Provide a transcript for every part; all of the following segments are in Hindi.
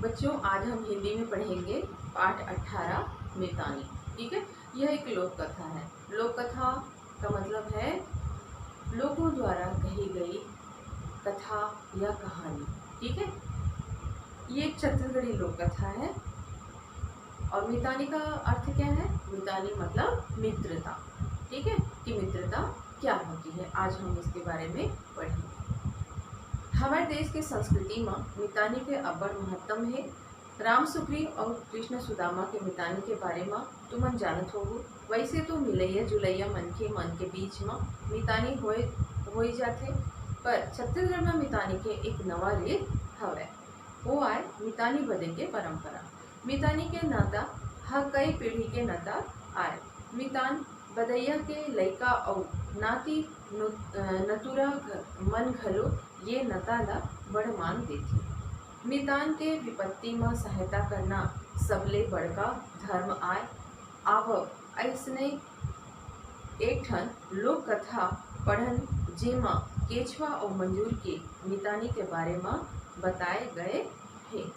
बच्चों, आज हम हिंदी में पढ़ेंगे पाठ 18 मितानी। ठीक है। यह एक लोक कथा है। लोक कथा का मतलब है लोगों द्वारा कही गई कथा या कहानी। ठीक है। ये एक छत्तीसगढ़ी लोक कथा है। और मितानी का अर्थ क्या है? मितानी मतलब मित्रता। ठीक है, कि मित्रता क्या होती है, आज हम इसके बारे में पढ़ेंगे। हमारे देश के संस्कृति में मितानी के अब्बड़ महत्व है। राम सुग्रीव और कृष्ण सुदामा के मितानी के बारे में तुमन जानत होगो। वैसे तो मिलैया जुलैया मन के बीच में मितानी होई जाथे, पर छत्तीसगढ़ में मितानी के एक नवा रीत हवय। वो आए मितानी बदे के परंपरा। मितानी के नाता कई पीढ़ी के नाता आए। मितान बदैया के लइका और नाती नतुरा मन घलो ये नता ला बड़ मान देथे। मितान के विपत्ति में सहायता करना सबले बड़का धर्म आय। आव ऐसने एक ठन लोक कथा पढ़न जेमा केचवा और मंजूर के मितानी के बारे में बताए गए हैं।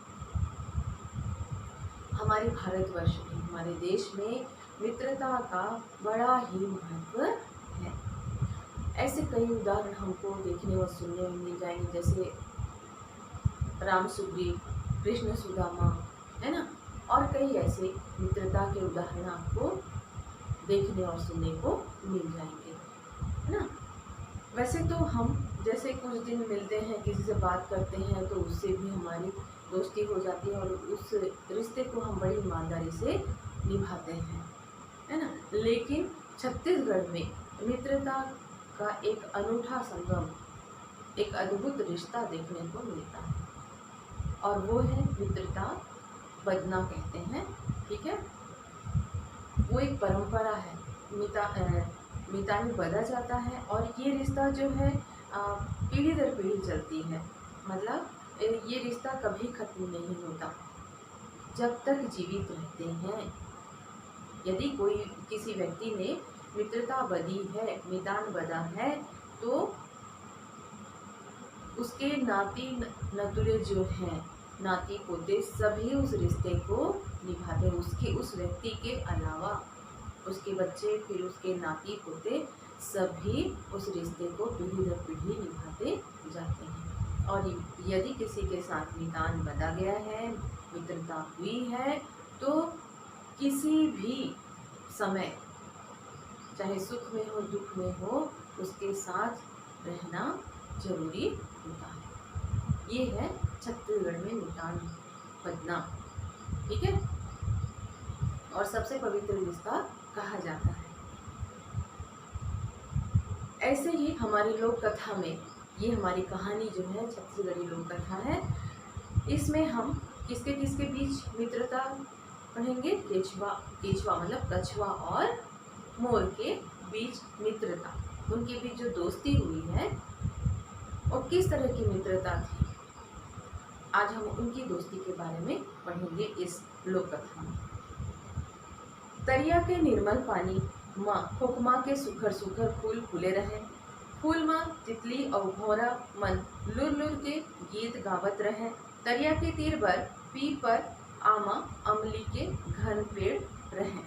हमारे भारतवर्ष में, हमारे देश में मित्रता का बड़ा ही महत्व है। ऐसे कई उदाहरण हमको देखने और सुनने में मिल जाएंगे, जैसे राम सुग्रीव, कृष्ण सुदामा, है ना। और कई ऐसे मित्रता के उदाहरण आपको देखने और सुनने को मिल जाएंगे, है ना। वैसे तो हम जैसे कुछ दिन मिलते हैं, किसी से बात करते हैं, तो उससे भी हमारी दोस्ती हो जाती है और उस रिश्ते को हम बड़ी ईमानदारी से निभाते हैं, है ना। लेकिन छत्तीसगढ़ में मित्रता का एक अनूठा संगम, एक अद्भुत रिश्ता देखने को मिलता है, और वो है मित्रता बदना कहते हैं। ठीक है। वो एक परंपरा है। मितानी बदा जाता है और ये रिश्ता जो है पीढ़ी दर पीढ़ी चलती है। मतलब ये रिश्ता कभी खत्म नहीं होता जब तक जीवित रहते हैं। यदि कोई किसी व्यक्ति ने मित्रता बदी है, मितान बदा है, तो उसके नाती नतुरे जो हैं, नाती पोते, सभी उस रिश्ते को निभाते हैं। उसके उस व्यक्ति के अलावा उसके बच्चे, फिर उसके नाती पोते, सभी उस रिश्ते को पीढ़ी दर पीढ़ी निभाते जाते हैं। और यदि किसी के साथ मितान बदा गया है, मित्रता हुई है, तो किसी भी समय, चाहे सुख में हो दुख में हो, उसके साथ रहना जरूरी होता है। ये है छत्तीसगढ़ में मितान बदना। ठीक है। और सबसे पवित्र रिश्ता कहा जाता है। ऐसे ही हमारी लोक कथा में, ये हमारी कहानी जो है छत्तीसगढ़ी लोक कथा है, इसमें हम किसके किसके बीच मित्रता पढ़ेंगे? केचवा मतलब कछवा और मोर के बीच मित्रता, उनके बीच जो दोस्ती हुई है और किस तरह की मित्रता थी, आज हम उनकी दोस्ती के बारे में पढ़ेंगे इस लोक कथा में। तरिया के निर्मल पानी माँ खोखमा के सुखर सुखर फूल फूले रहे। फूल माँ तितली और भौरा मन लुर लुर के गीत गावत रहे। तरिया के तीर पर पीपर, आमा, अमली के घन पेड़ रहे।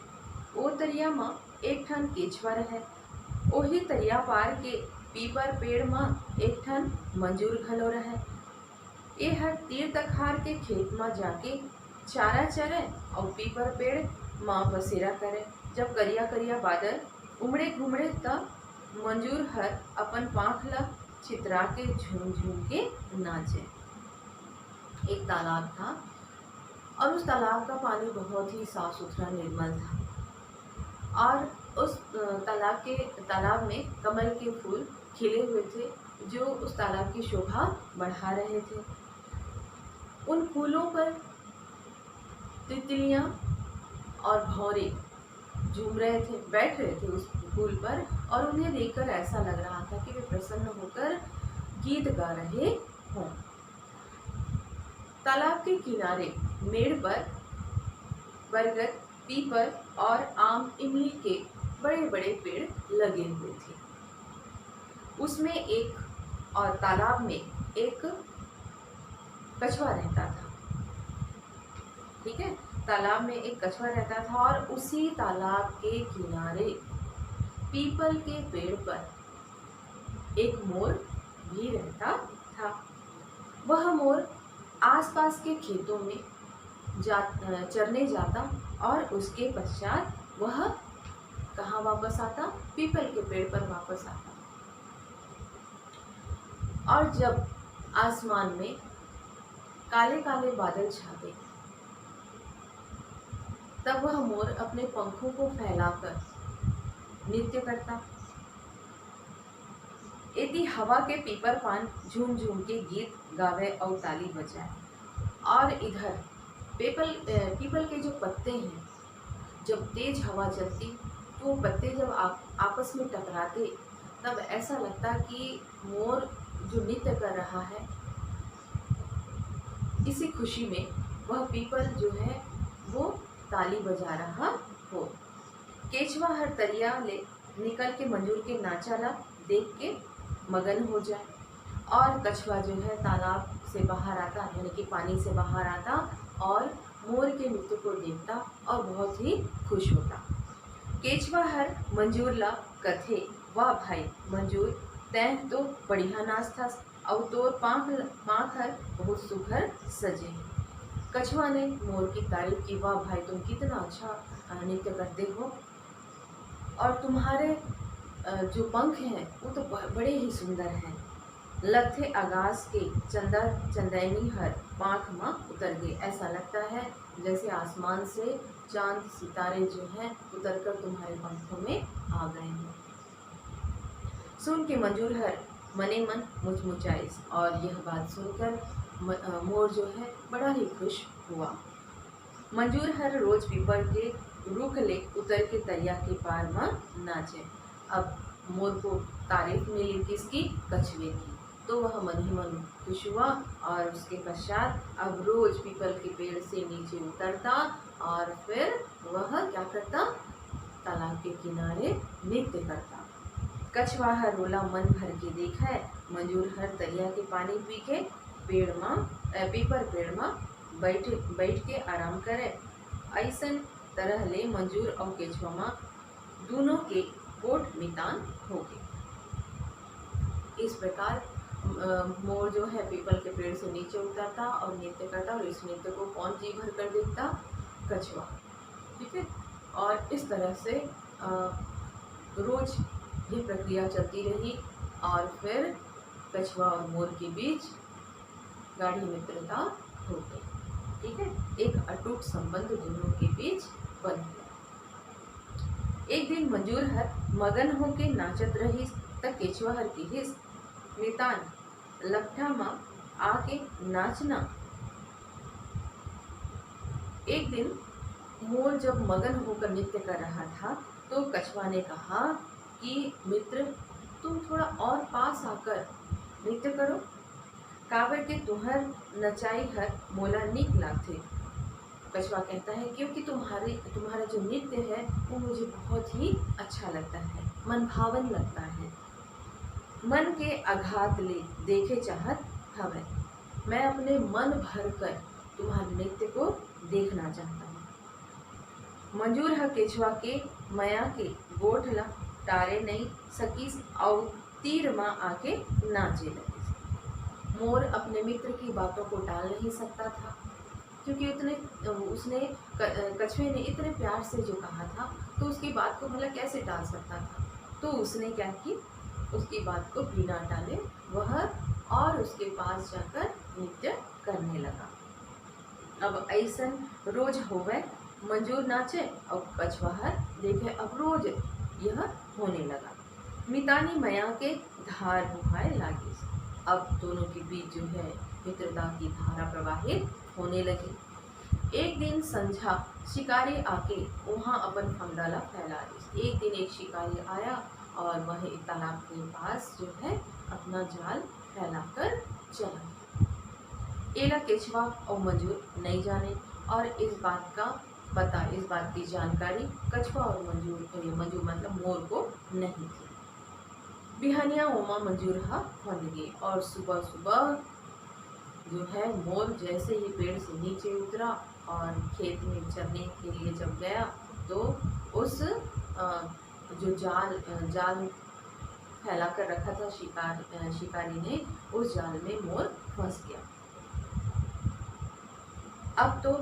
ओ तरिया माँ एक ठन केचवा रहे। ओही तरिया पार के पीपर पेड़ माँ एक ठन मंजूर घलो रहे। ए हर तीर तखार के खेत में जाके चारा चरे और पीपर पेड़ माँ बसेरा करे। जब करिया करिया बादल उमड़े घुमड़े, तब मंजूर हर अपन पाँख ला छितरा के झूम झूम के नाचे। एक तालाब था और उस तालाब का पानी बहुत ही साफ सुथरा निर्मल था, और उस तालाब में कमल के फूल खिले हुए थे, जो उस तालाब की शोभा बढ़ा रहे थे। उन फूलों पर तितलियां और भौरे झूम रहे थे, बैठ रहे थे उस फूल पर, और उन्हें देखकर ऐसा लग रहा था कि वे प्रसन्न होकर गीत गा रहे हों। तालाब के किनारे मेड़ पर बरगद, पीपल और आम, इमली के बड़े बड़े पेड़ लगे हुए थे। उसमें एक और तालाब में एक कछुआ रहता था। ठीक है। तालाब में एक कछुआ रहता था और उसी तालाब के किनारे पीपल के पेड़ पर एक मोर भी रहता था। वह मोर आसपास के खेतों में चरने जाता और उसके पश्चात वह कहाँ वापस आता? पीपल के पेड़ पर वापस आता। और जब आसमान में काले काले बादल छाते तब वह मोर अपने पंखों को फैलाकर नृत्य करता। यदि हवा के पीपर पान झूम झूम के गीत गावे और ताली बजाए, और इधर पीपल के जो पत्ते हैं, जब तेज हवा चलती तो वो पत्ते जब आपस में टकराते तब ऐसा लगता कि मोर जो नृत्य कर रहा है, इसी खुशी में वह पीपल जो है वो ताली बजा रहा हो। केचवा हर तरिया ले निकल के मंजूर के नाचाला देख के मगन हो जाए, और कछुआ जो है तालाब से बाहर आता, यानी कि पानी से बाहर आता और मोर के नृत्य को देखता और बहुत ही खुश होता। केचवा हर मंजूर ला कथे, वाह भाई मंजूर तैं तो बढ़िया नाच था और तोर पाँख हर बहुत सुघर सजे। कछुआ ने मोर की तारीफ की, वाह भाई तुम कितना अच्छा नृत्य करते हो और तुम्हारे जो पंख हैं वो तो बड़े ही सुंदर हैं। लथे आगाज के चंदैनी हर पाँख माँ उतर गए, ऐसा लगता है जैसे आसमान से चांद सितारे जो हैं उतरकर तुम्हारे पंखों में आ गए हैं। सुन के मंजूर हर मने मन मुचमुचाई, और यह बात सुनकर मोर जो है बड़ा ही खुश हुआ। मंजूर हर रोज पीपल के रुख ले उतर के तरिया के पार माँ नाचे। अब मोर को तारीफ मिली किसकी? कछुए की। तो वह मन ही मन खुश हुआ और उसके पश्चात अब रोज पीपल के पेड़ से नीचे उतरता और फिर वह क्या करता? तालाब के किनारे नृत्य करता। कछुआ हर रोला मन भर के देखा है, मंजूर हर तरिया के पानी पी के पीपर पेड़ माँ बैठ के आराम करे। ऐसन तरह ले मंजूर और केचवा माँ दोनों के कोट मितान हो गए। इस प्रकार मोर जो है पीपल के पेड़ से नीचे उतरता और नृत्य करता, और इस नृत्य को कौन जी भर कर देखता? कछुआ। ठीक है। और इस तरह से रोज ये प्रक्रिया चलती रही और फिर कछुआ और मोर के बीच गाढ़ी मित्रता हो गई। ठीक है। एक अटूट संबंध दोनों के बीच बन गया। एक दिन मंजूर हर मगन होके नाचत रही तक केचवा हर की हिस मितान लपठा माँ आके नाचना। एक दिन मोर जब मगन होकर नृत्य कर रहा था तो कछुआ ने कहा कि मित्र तुम थोड़ा और पास आकर नृत्य करो, काबर के तुहर नचाई हर मोला निक लागथे। कछुआ कहता है क्योंकि तुम्हारा जो नृत्य है वो मुझे बहुत ही अच्छा लगता है, मन भावन लगता है। मन के आघात ले देखे चाहत हवे, मैं अपने मन भर कर तुम्हारे नृत्य को देखना चाहता हूँ। मंजूर है केचवा के मया के गोठ ला टारे नहीं सकीस और तीर माँ आके नाचे लगी। मोर अपने मित्र की बातों को टाल नहीं सकता था, क्योंकि उसने कछुए ने इतने प्यार से जो कहा था तो उसकी बात को भला कैसे टाल सकता था। तो उसने क्या की, उसकी बात को बिना टाले वह और उसके पास जाकर नृत्य करने लगा। अब ऐसन रोज होवे, मंजूर नाचे और कछुआ देखे, अब रोज यह होने लगा। मितानी मया के धार बुहाए लागी। अब दोनों के बीच जो है मित्रता की धारा प्रवाहित होने लगी। एक दिन संझा शिकारी आके वहाँ अपन फंगडाला फैला दी। एक दिन एक शिकारी आया और वह एक तालाब के पास जो है अपना जाल फैलाकर चला। एला केचवा और मंजूर नहीं जाने, और इस बात की जानकारी कछुआ और मंजूर मतलब मोर को नहीं थी। बिहानिया ओमा मंजूर फंद गई, और सुबह सुबह जो है मोर जैसे ही पेड़ से नीचे उतरा और खेत में चरने के लिए जब गया तो उस जो जाल फैला कर रखा था शिकारी ने, उस जाल में मोर फंस गया। अब तो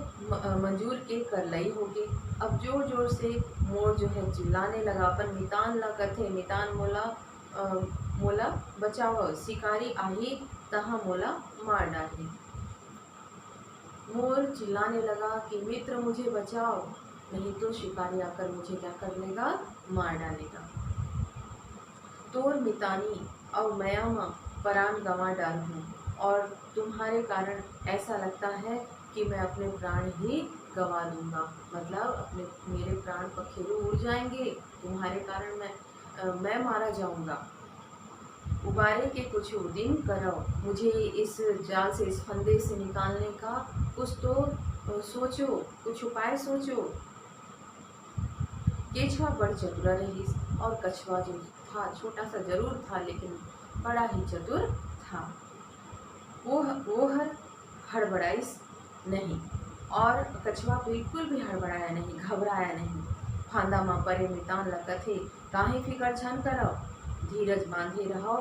मंजूर के करलई हो गई। अब जोर जोर से मोर जो है चिल्लाने लगा, अपन मितान ला कथे, मितान मोला बचाओ, शिकारी आही तहाँ मोला मार डाली। मोर चिल्लाने लगा कि मित्र मुझे बचाओ, नहीं तो शिकारी आकर मुझे क्या कर लेगा, मार डालेगा। तोर मितानी और मयामा प्राण गंवा डाल हूँ, और तुम्हारे कारण ऐसा लगता है कि मैं अपने प्राण ही गंवा दूंगा। मतलब मेरे प्राण पखेरु उड़ जाएंगे, तुम्हारे कारण मैं मारा जाऊंगा। उबारे के कुछ दिन करो, मुझे इस जाल से, इस फंदे से निकालने का कुछ तो सोचो, कुछ उपाय सोचो। केचुआ बड़ चतुरा रही, और कछुआ जो था छोटा सा जरूर था लेकिन बड़ा ही चतुर था। वो हड़बड़ाइस नहीं, और कछुआ बिल्कुल भी हड़बड़ाया नहीं, घबराया नहीं। फांदा माँ परे मितान लकथे, काहे फिकर छन करो, धीरज बांधे रहो,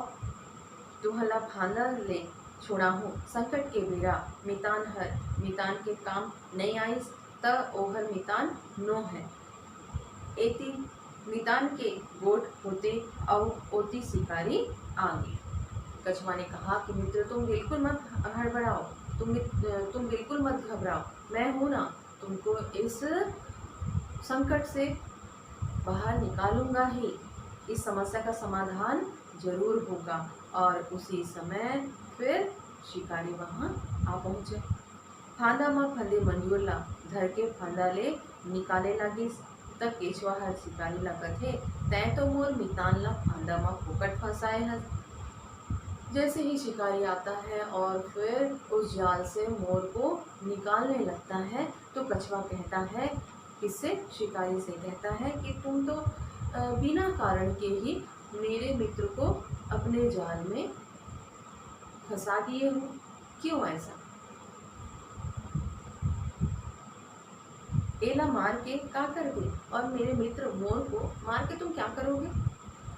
तुहला फांदा ले छोड़ा हूँ। संकट के बेरा मितान के काम नहीं आइस, त ओहर मितान नो है। एती मितान के गोट होते और ओती शिकारी आगे। कछुआ ने कहा कि मित्र तुम बिल्कुल मत हड़बड़ाओ, तुम बिल्कुल मत घबराओ, मैं हूं ना, तुमको इस संकट से बाहर निकालूंगा ही, इस समस्या का समाधान जरूर होगा। और उसी समय फिर शिकारी वहां आ पहुंचे। फांदा माँ फंदे मंजूर ला, धर के फंदा ले निकाले लगी। तब केचुआ हर शिकारी ला कथे, तै तो मोर मितान ला फांदा माँ फोकट फंसाए है। जैसे ही शिकारी आता है और फिर उस जाल से मोर को निकालने लगता है, तो कछुआ कहता है, किससे, शिकारी से कहता है कि तुम तो बिना कारण के ही मेरे मित्र को अपने जाल में फंसा दिए हो, क्यों ऐसा? एला मार के क्या करोगे, और मेरे मित्र मोर को मार के तुम क्या करोगे?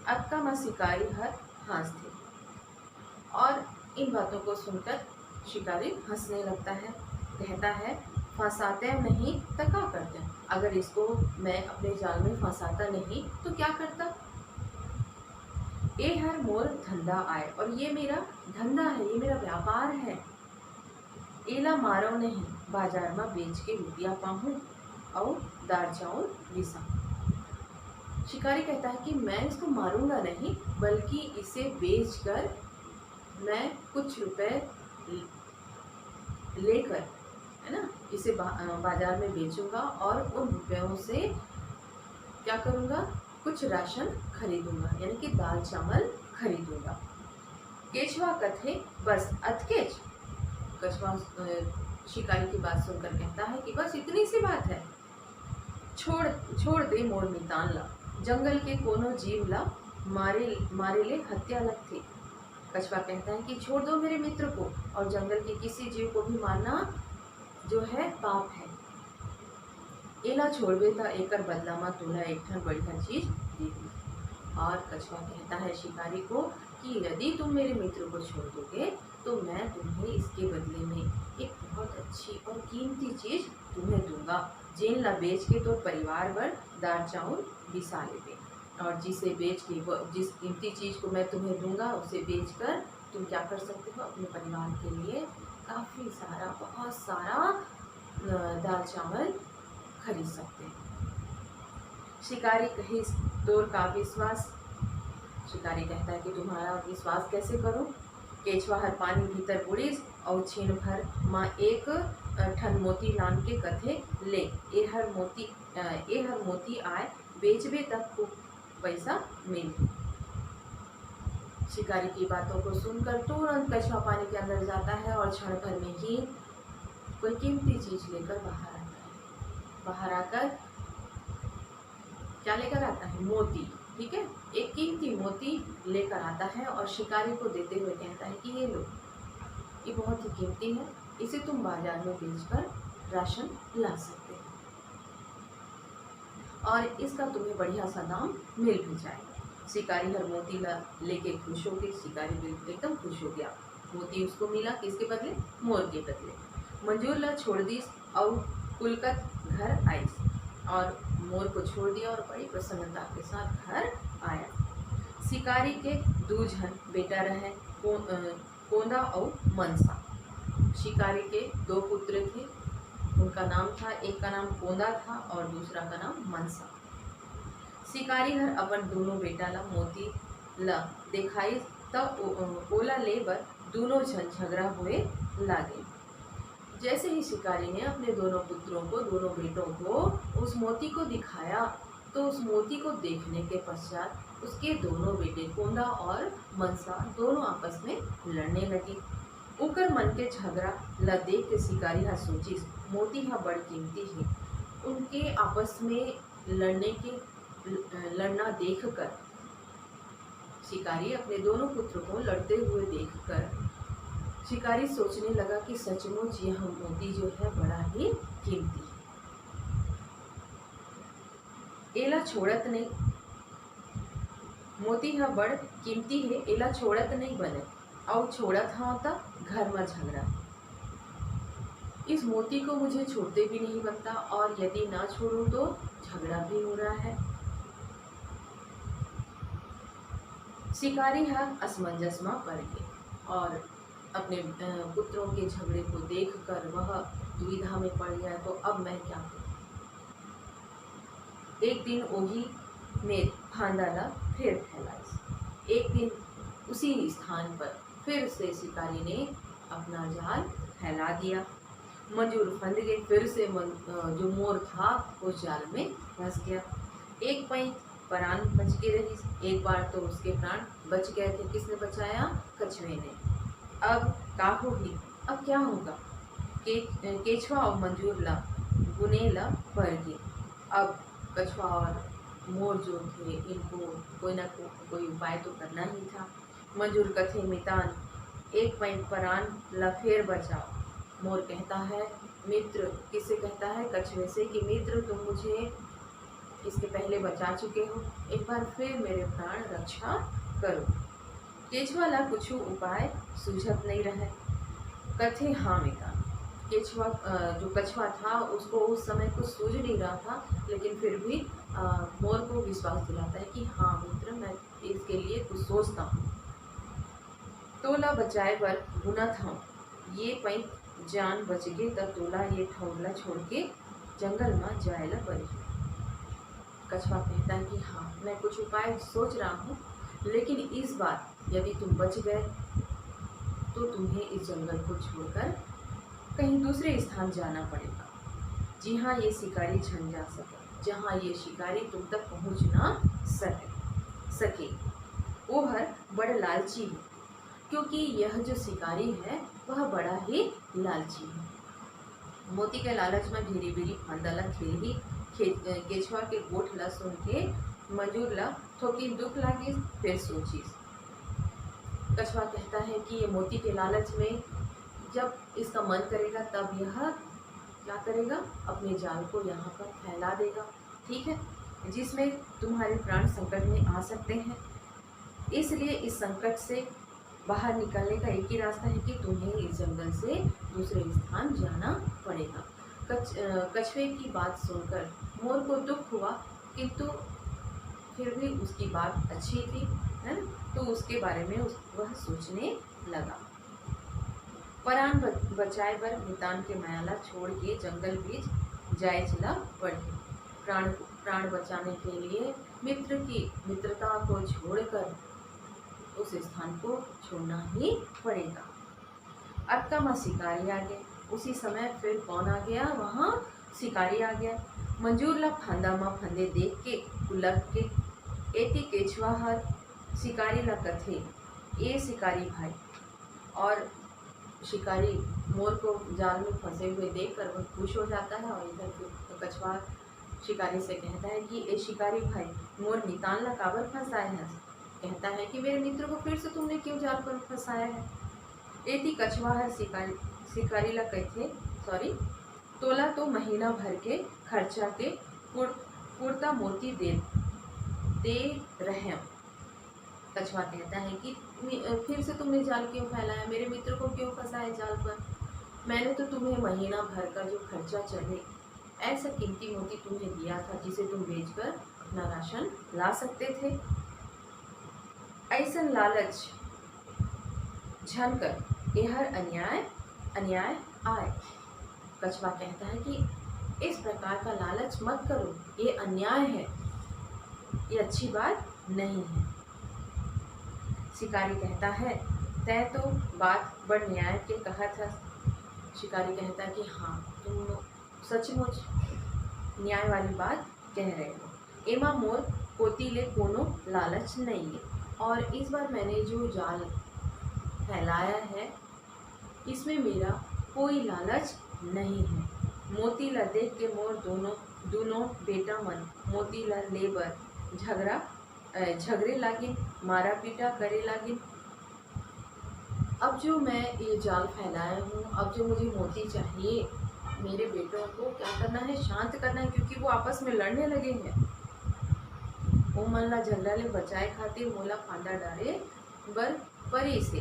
अब का माँ शिकारी हर हंस थे, और इन बातों को सुनकर शिकारी हंसने लगता है। कहता है, फंसाते नहीं तो क्या करते, अगर इसको मैं अपने जाल में फंसाता नहीं तो क्या करता। ये हर मोर धंधा आए, और ये मेरा धंधा है, ये मेरा व्यापार है। एला मारो नहीं, बाजार में बेच के रुपया पाऊँ और दाल चावल विसा। शिकारी कहता है कि मैं इसको मारूंगा नहीं, बल्कि इसे बेचकर मैं कुछ रुपए लेकर, है ना, इसे बाजार में बेचूंगा, और उन रुपयों से क्या करूंगा, कुछ राशन खरीदूंगा, यानी कि दाल चावल खरीदूंगा। केचुआ कथे बस अतकेच। कछुआ शिकारी की बात सुनकर कहता है कि बस इतनी सी बात है, छोड़ दे मोर मितान ला, जंगल के कोनो जीव ला मारे ले हत्या लगती। कछुआ कहता है कि छोड़ दो मेरे मित्र को, और जंगल के किसी जीव को भी मारना जो है पाप है। एला छोड़बे त एकर बदला में तोला एक ठन बढ़िया चीज दे दी। और कछुआ कहता है शिकारी को कि यदि तुम मेरे मित्र को छोड़ दोगे तो मैं तुम्हें इसके बदले में एक बहुत अच्छी और कीमती चीज तुम्हें दूंगा, जेन ला बेच के तो परिवार भर दाल चावल बिसा लेबे। और जिसे बेच के, जिस कीमती चीज को मैं तुम्हें दूंगा, उसे बेचकर तुम क्या कर सकते हो, अपने परिवार के लिए काफी सारा, बहुत सारा दाल चावल खरीद सकते हैं। शिकारी कहे, तोर का विश्वास। शिकारी कहता है कि तुम्हारा विश्वास कैसे करूं। केचुआ हर पानी भीतर बुड़ीस, और छीन भर माँ एक ठन मोती लान के कथे ले, ए हर मोती आए, बेचबे तक को पैसा मिल। शिकारी की बातों को सुनकर तुरंत कछुआ पानी के अंदर जाता है, और क्षण भर में ही कोई कीमती चीज लेकर बाहर आता है। बाहर आकर क्या लेकर आता है, मोती। ठीक है, एक कीमती मोती लेकर आता है, और शिकारी को देते हुए कहता है कि ये लो, ये बहुत ही कीमती है, इसे तुम बाजार में बेचकर राशन ला सकते हैं और इसका तुम्हें बढ़िया सा दाम मिल भी जाएगा। शिकारी हर मोती ला लेके खुश हो गए। शिकारी बिल्कुल एकदम खुश हो गया। मोती उसको मिला किसके बदले? मोर के बदले। मंजूर ला छोड़ दी और कुलकत घर आई और मोर को छोड़ दिया और बड़ी प्रसन्नता के साथ घर आया। शिकारी के दो जन बेटा रहे, कोंदा और मनसा। शिकारी के दो पुत्र थे, उनका नाम था, एक का नाम कोंदा था और दूसरा का नाम मनसा। शिकारी हर अपन दोनों बेटा ला मोती ला दिखाई तब ओला लेबर दोनों जन झगड़ा हुए लागे। जैसे ही शिकारी ने अपने दोनों पुत्रों को, दोनों बेटों को उस मोती को दिखाया तो उस मोती को देखने के पश्चात उसके दोनों बेटे कोंदा और मनसा दोनों आपस में लड़ने लगे। उकर मन के झगड़ा ला देख के शिकारी हा सोची मोती हा बड़ कीमती है। उनके आपस में लड़ना देखकर शिकारी अपने दोनों पुत्रों को लड़ते हुए देखकर शिकारी सोचने लगा कि सचमुच यह मोती जो है बड़ा ही कीमती है। एला छोड़त नहीं, मोती हा बड़ कीमती है, एला छोड़त नहीं बने और छोड़त हाँ तो घर में झगड़ा। इस मोती को मुझे छोड़ते भी नहीं बनता और यदि ना छोड़ूं तो झगड़ा भी हो रहा है। शिकारी हा असमंजस में पड़ गए और अपने पुत्रों के झगड़े को देखकर वह दुविधा में पड़ गया। तो अब मैं क्या करूं? एक दिन ओही में फांदा ला फिर फैलाई। एक दिन उसी स्थान पर फिर से शिकारी ने अपना जाल फैला दिया। मंजूर फंद गए, फिर से जो मोर था उस जाल में फंस गया। एक पैंत प्राण बच के रही। एक बार तो उसके प्राण बच गए थे। किसने बचाया? कछुए ने। अब का होगी? अब क्या होगा? केचवा और मंजूर ला गुने ला पड़ गए। अब कछुआ और मोर जो थे इनको कोई ना कोई उपाय तो करना ही था। मंजूर कथे मितान एक पैंत प्राण ला फिर बचाओ। मोर कहता है मित्र, किससे कहता है? कछुए से, कि मित्र तुम मुझे इसके पहले बचा चुके हो, एक बार फिर मेरे प्राण रक्षा करो। केचवा ला कुछ उपाय सूझत नहीं रहे। कथे हाँ मिता। केचवा जो कछुआ था उसको उस समय कुछ सूझ नहीं रहा था, लेकिन फिर भी मोर को विश्वास दिलाता है कि हाँ मित्र, मैं इसके लिए कुछ सोचता हूँ। तोला बचाए पर गुनत हूँ, ये पैंत जान बच गए तब तोला ये ठौरला छोड़ के जंगल में जायला पड़ी। कछुआ कहता है कि हाँ मैं कुछ उपाय सोच रहा हूँ, लेकिन इस बार यदि तुम बच गए तो तुम्हें इस जंगल को छोड़कर कहीं दूसरे स्थान जाना पड़ेगा, जहाँ ये शिकारी छन जा सके, जहाँ ये शिकारी तुम तक पहुँच ना सके। वो हर बड़ा लालची है, क्योंकि यह जो शिकारी है वह बड़ा ही लालची है। मोती के लालच में धीरे धीरे फांदा खेल ही केचवा के गोठ ला सुन के मंजूर ला थोकी दुख लागी। फिर सोची। कछुआ कहता है कि ये मोती के लालच में जब इसका मन करेगा तब यह क्या करेगा? अपने जाल को यहाँ पर फैला देगा, ठीक है, जिसमें तुम्हारे प्राण संकट में आ सकते हैं। इसलिए इस संकट से बाहर निकलने का एक ही रास्ता है कि तुम्हें इस जंगल से दूसरे स्थान जाना पड़ेगा। कछुए की बात सुनकर मोर को दुख हुआ, किंतु फिर भी उसकी बात अच्छी थी, है ना, तो उसके बारे में वह सोचने लगा। प्राण बचाए बर मितान के मायाला छोड़ के जंगल बीच जाए चला पड़े। प्राण बचाने के लिए मित्र की मित्रता को छोड़कर उस स्थान को छोड़ना ही पड़ेगा। अक्का माँ शिकारी आ गए। उसी समय फिर कौन आ गया? वहाँ शिकारी आ गया। मंजूर ला फांदा माँ फंदे देख के उलग के एती केचवा हर शिकारी ला कथे ये शिकारी भाई। और शिकारी मोर को जाल में फंसे हुए देखकर वह खुश हो जाता है और इधर तो कछुआ शिकारी से कहता है कि ए शिकारी भाई, मोर नितान ला काबर फंसाए है? कहता है कि मेरे मित्र को फिर से तुमने क्यों जाल पर फंसाया है? एती कछुआ है शिकारी ला कहते सॉरी तोला तो महीना भर के खर्चा के पुरता मोती दे रहे। कछुआ कहता है कि फिर से तुमने जाल क्यों फैलाया, मेरे मित्र को क्यों फंसाया जाल पर? मैंने तो तुम्हें महीना भर का जो खर्चा चले ऐसा कीमती मोती तुम्हें दिया था जिसे तुम बेचकर अपना राशन ला सकते थे। ऐसा लालच झनकर यह अन्याय आए। कछुआ कहता है कि इस प्रकार का लालच मत करो, ये अन्याय है, ये अच्छी बात नहीं है। शिकारी कहता है तय तो बात बड़ न्याय के कहा था। शिकारी कहता है कि हाँ, तुम सचमुच न्याय वाली बात कह रहे हो। एमा मोर कोतीले कोनो लालच नहीं है, और इस बार मैंने जो जाल फैलाया है इसमें मेरा कोई लालच नहीं है। मोतीला देख के मोर दोनों बेटा मन मोतीला लेबर झगड़े लागिन, मारा पीटा करे लागिन। अब जो मैं ये जाल फैलाया हूँ, अब जो मुझे मोती चाहिए, मेरे बेटों को क्या करना है, शांत करना है, क्योंकि वो आपस में लड़ने लगे हैं। ओ मन ला झगड़ा ले बचाए खातिर मोला फांदा डारे बर परी से।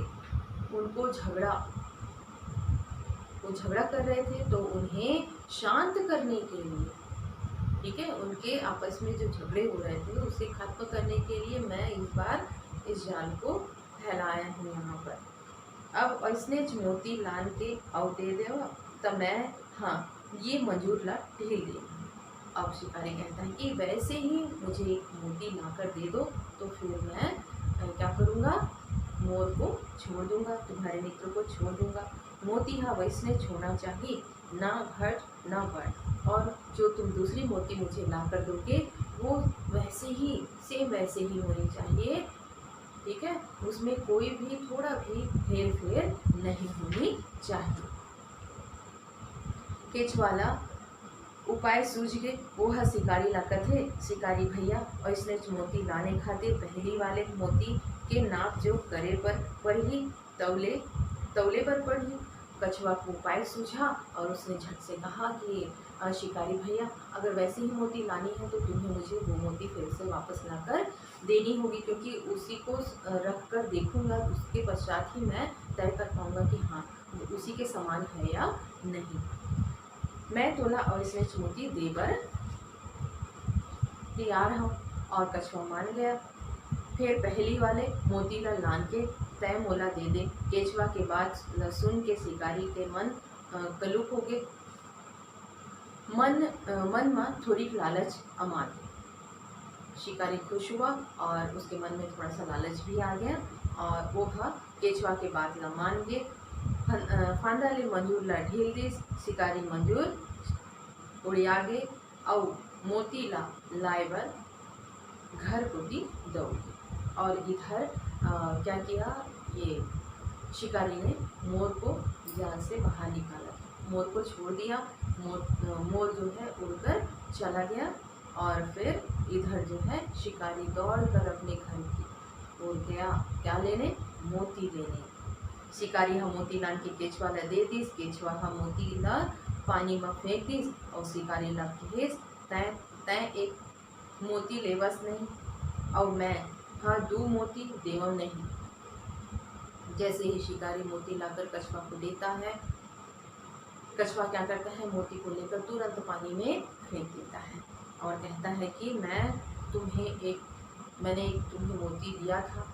उनको वो झगड़ा कर रहे थे तो उन्हें शांत करने के लिए, ठीक है, उनके आपस में जो झगड़े हो रहे थे उसे खत्म करने के लिए मैं इस बार इस जाल को फैलाया हूँ यहाँ पर। अब इसने मोती लान के और दे दो तो मैं हाँ ये मंजूर ला ढील दे। अब शिकारी कहता है कि वैसे ही मुझे एक मोती लाकर दे दो तो फिर मैं क्या करूँगा, मोर को छोड़ दूंगा, तुम्हारे मित्र को छोड़ दूंगा। मोती हाँ वैसने छोड़ना चाहिए, ना घट ना बढ़, और जो तुम दूसरी मोती मुझे ला कर दोगे वो वैसे ही सेम वैसे ही होनी चाहिए, ठीक है, उसमें कोई भी थोड़ा भी हेर फेर नहीं होनी चाहिए। केचवाला उपाय सूझ गए, वो है शिकारी लाकत है। शिकारी भैया और इसने मोती लाने खातिर पहली वाले मोती के नाप जो करे पर ही तौले पर पड़ी। कछुआ को उपाय सूझा और उसने झट से कहा कि शिकारी भैया, अगर वैसे ही मोती लानी है तो तुम्हें मुझे वो मोती फिर से वापस लाकर देनी होगी, क्योंकि उसी को रख कर देखूंगा, उसके पश्चात ही मैं तय कर पाऊंगा कि हाँ उसी के समान है या नहीं। मैं तोला और इसने मोती देकर तैयार हूँ, और कछुआ मान गया। फिर पहली वाले मोती ला लान के तय मोला दे दे। केचवा के बात सुन के शिकारी के मन कलुक हो गए, मन में थोड़ी लालच अमान। शिकारी खुश हुआ और उसके मन में थोड़ा सा लालच भी आ गया, और वो केचवा के बात ला मान गए। फांदा ले मंजूर ला ढील दी। शिकारी मंजूर उड़िया गए और मोती ला लाए बर घर को भी दौड़। और इधर क्या किया, ये शिकारी ने मोर को जाल से बाहर निकाला, मोर को छोड़ दिया। मोर जो है उड़कर चला गया, और फिर इधर जो है शिकारी दौड़ कर अपने घर की ओर गया, क्या लेने, मोती लेने। शिकारी हा मोती लान के केचवा ला दे दिस। केचवा हा मोती ला पानी में फेंक दिस, और शिकारी ला कहेस तय एक मोती लेवस नहीं, और मैं हाँ 2 मोती देवो नहीं। जैसे ही शिकारी मोती लाकर कछुआ को देता है, कछुआ क्या करता है, मोती को लेकर तुरंत पानी में फेंक देता है और कहता है कि मैंने एक तुम्हें मोती दिया था,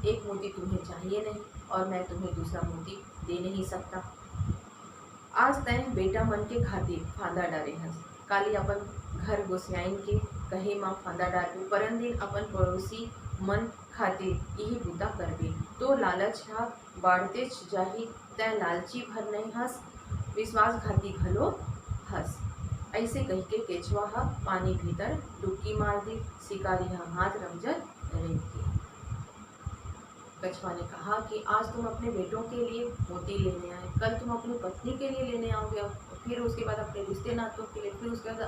एक मोती तुम्हें चाहिए नहीं, और मैं तुम्हें दूसरा मोती दे नहीं सकता। आज तय बेटा मन के खातिर फांदा डारे हस, काली अपन घर गोसियाइन के कहे माँ फांदा डालू, परन दिन अपन पड़ोसी मन खातिर यही बूता करबे, तो लालच हा बाढ़ते जाही। तय लालची भर नहीं हस, विश्वासघाती घलो हस। ऐसे कह के केचवा हा पानी भीतर डुबकी मार दी। शिकारी हा हाथ रमजन रेंग गया। कछुआ ने कहा कि आज तुम अपने बेटों के लिए मोती लेने आए, कल तुम अपनी पत्नी के लिए लेने आओगे, फिर उसके बाद अपने रिश्ते नातों के लिए, फिर उसके बाद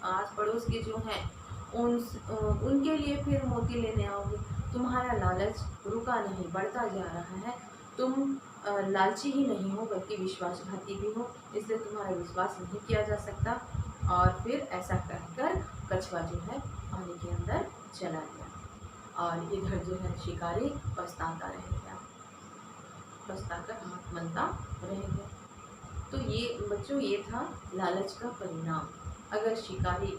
आस पड़ोस के जो हैं उनके लिए फिर मोती लेने आओगे। तुम्हारा लालच रुका नहीं, बढ़ता जा रहा है। तुम लालची ही नहीं हो बल्कि विश्वासघाती भी हो, इसलिए तुम्हारा विश्वास नहीं किया जा सकता। और फिर ऐसा कहकर कछुआ जो है पानी के अंदर चला गया और इधर जो है शिकारी पछताता रह गया, पछताकर हाथ मलता रह गया। तो ये बच्चों, ये था लालच का परिणाम। अगर शिकारी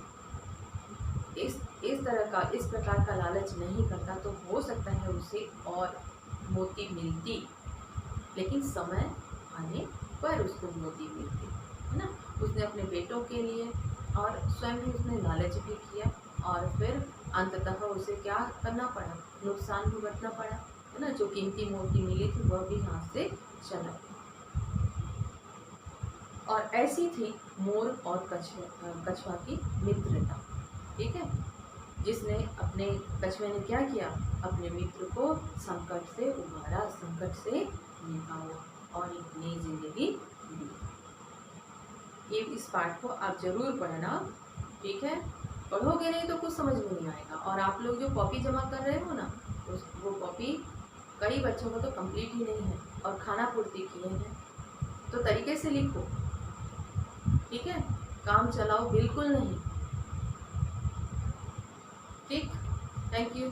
इस प्रकार का लालच नहीं करता तो हो सकता है उसे और मोती मिलती, लेकिन समय आने पर उसको मोती मिलती है ना। उसने अपने बेटों के लिए और स्वयं भी उसने लालच भी किया और फिर अंततः उसे क्या करना पड़ा, नुकसान भुगतना पड़ा, है ना। जो कीमती मोती मिली थी वह भी हाथ से चला गया। और ऐसी थी मोर और कछुआ की मित्रता, ठीक है। जिसने अपने कछुए ने क्या किया, अपने मित्र को संकट से उबारा, संकट से निकाला और एक नई जिंदगी दी। ये इस पाठ को आप जरूर पढ़ना, ठीक है। पढ़ोगे नहीं तो कुछ समझ में नहीं आएगा। और आप लोग जो कॉपी जमा कर रहे हो ना, वो कॉपी कई बच्चों को तो कंप्लीट ही नहीं है और खाना पूर्ति किए हैं, तो तरीके से लिखो, ठीक है। काम चलाओ बिल्कुल नहीं, ठीक। Thank you.